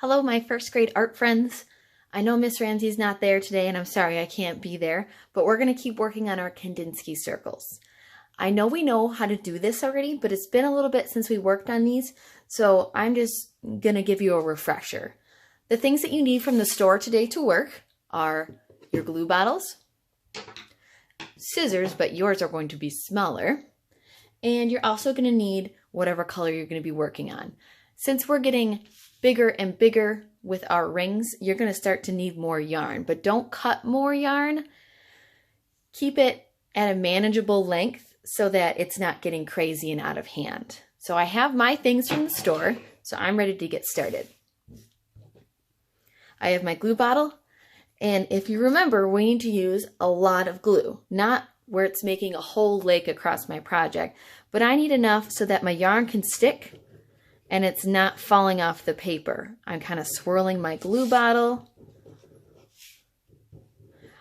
Hello, my first grade art friends. I know Miss Ramsey's not there today, and I'm sorry I can't be there, but we're going to keep working on our Kandinsky circles. I know we know how to do this already, but it's been a little bit since we worked on these, so I'm just going to give you a refresher. The things that you need from the store today to work are your glue bottles, scissors, but yours are going to be smaller, and you're also going to need whatever color you're going to be working on. Since we're getting bigger and bigger with our rings, you're going to start to need more yarn, but don't cut more yarn. Keep it at a manageable length so that it's not getting crazy and out of hand. So I have my things from the store, so I'm ready to get started. I have my glue bottle, and if you remember, we need to use a lot of glue, not where it's making a whole lake across my project, but I need enough so that my yarn can stick and it's not falling off the paper. I'm kind of swirling my glue bottle.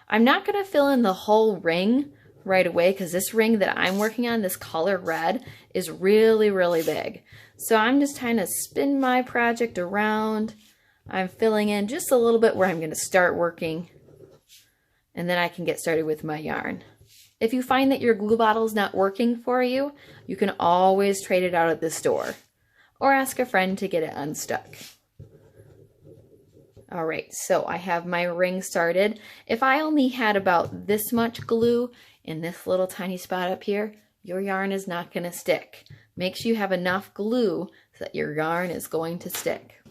I'm not going to fill in the whole ring right away because this ring that I'm working on, this color red, is really, really big. So I'm just trying to spin my project around. I'm filling in just a little bit where I'm going to start working, and then I can get started with my yarn. If you find that your glue bottle is not working for you, you can always trade it out at the store or ask a friend to get it unstuck. All right, so I have my ring started. If I only had about this much glue in this little tiny spot up here, your yarn is not going to stick. Make sure you have enough glue so that your yarn is going to stick.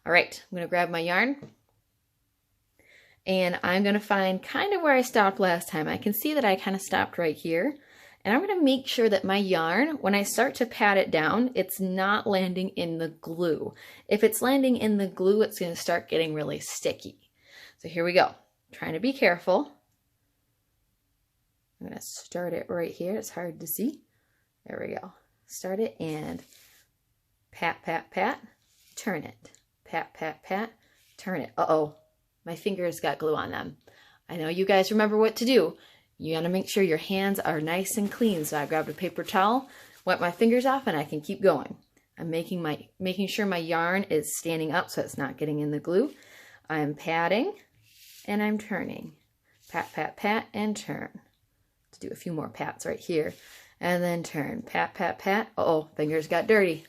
All right, I'm going to grab my yarn, and I'm going to find kind of where I stopped last time. I can see that I kind of stopped right here. And I'm going to make sure that my yarn, when I start to pat it down, it's not landing in the glue. If it's landing in the glue, it's going to start getting really sticky. So here we go. Trying to be careful. I'm going to start it right here. It's hard to see. There we go. Start it and pat, pat, pat, turn it. Pat, pat, pat, turn it. Uh-oh, my fingers got glue on them. I know you guys remember what to do. You gotta make sure your hands are nice and clean. So I grabbed a paper towel, wipe my fingers off, and I can keep going. I'm making sure my yarn is standing up so it's not getting in the glue. I'm patting and I'm turning. Pat, pat, pat, and turn. Let's do a few more pats right here. And then turn. Pat, pat, pat. Uh-oh, fingers got dirty.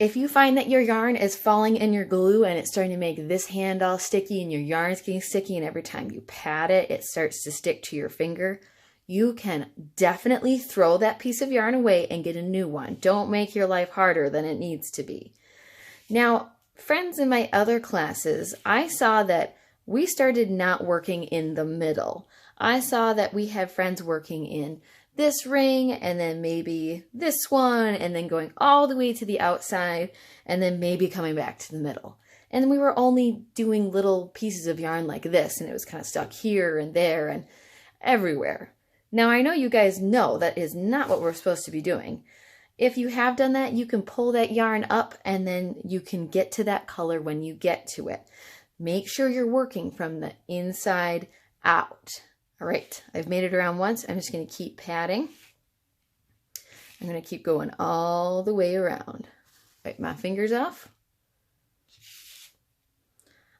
If you find that your yarn is falling in your glue and it's starting to make this hand all sticky and your yarn is getting sticky and every time you pat it, it starts to stick to your finger, you can definitely throw that piece of yarn away and get a new one. Don't make your life harder than it needs to be. Now, friends in my other classes, I saw that we started not working in the middle. I saw that we have friends working in this ring and then maybe this one and then going all the way to the outside and then maybe coming back to the middle. And we were only doing little pieces of yarn like this, and it was kind of stuck here and there and everywhere. Now I know you guys know that is not what we're supposed to be doing. If you have done that, you can pull that yarn up and then you can get to that color when you get to it. Make sure you're working from the inside out. All right, I've made it around once. I'm just going to keep patting. I'm going to keep going all the way around. Wipe my fingers off.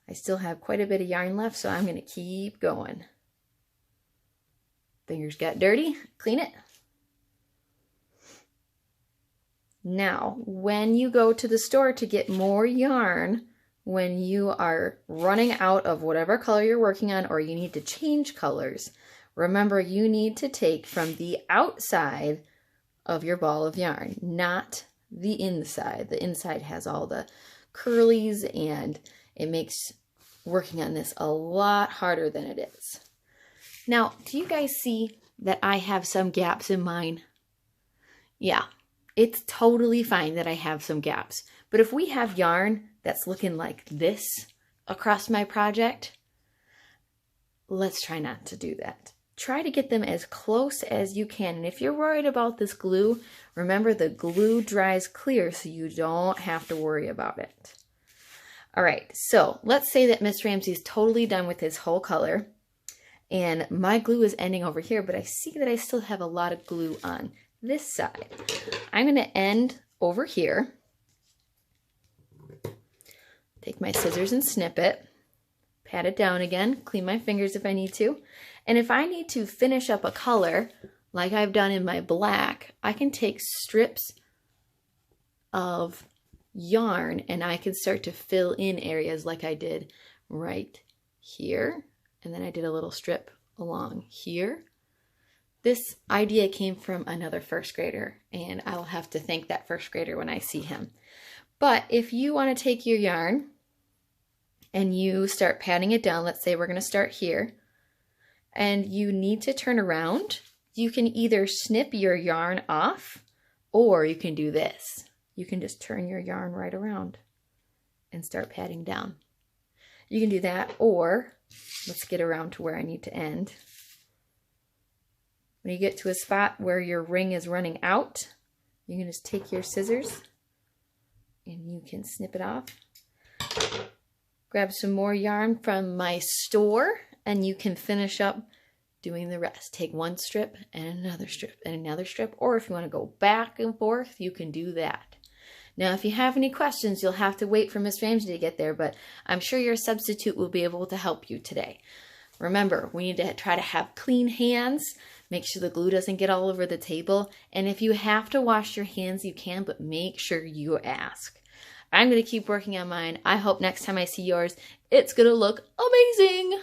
I still have quite a bit of yarn left, so I'm going to keep going. Fingers got dirty. Clean it. Now, when you go to the store to get more yarn, when you are running out of whatever color you're working on or you need to change colors, remember you need to take from the outside of your ball of yarn, not the inside. The inside has all the curlies and it makes working on this a lot harder than it is. Now, do you guys see that I have some gaps in mine? Yeah, it's totally fine that I have some gaps. But if we have yarn that's looking like this across my project, let's try not to do that. Try to get them as close as you can. And if you're worried about this glue, remember the glue dries clear so you don't have to worry about it. All right, so let's say that Miss Ramsey's totally done with this whole color and my glue is ending over here, but I see that I still have a lot of glue on this side. I'm going to end over here. Take my scissors and snip it. Pat it down again. Clean my fingers if I need to. And if I need to finish up a color, like I've done in my black, I can take strips of yarn and I can start to fill in areas like I did right here. And then I did a little strip along here. This idea came from another first grader, and I will have to thank that first grader when I see him. But if you want to take your yarn and you start patting it down, let's say we're going to start here, and you need to turn around, you can either snip your yarn off or you can do this. You can just turn your yarn right around and start patting down. You can do that, or let's get around to where I need to end. When you get to a spot where your ring is running out, you can just take your scissors and you can snip it off. Grab some more yarn from my store and you can finish up doing the rest. Take one strip and another strip and another strip, or if you want to go back and forth, you can do that. Now, if you have any questions, you'll have to wait for Miss Ramsey to get there, but I'm sure your substitute will be able to help you today. Remember, we need to try to have clean hands. Make sure the glue doesn't get all over the table. And if you have to wash your hands, you can, but make sure you ask. I'm going to keep working on mine. I hope next time I see yours, it's going to look amazing.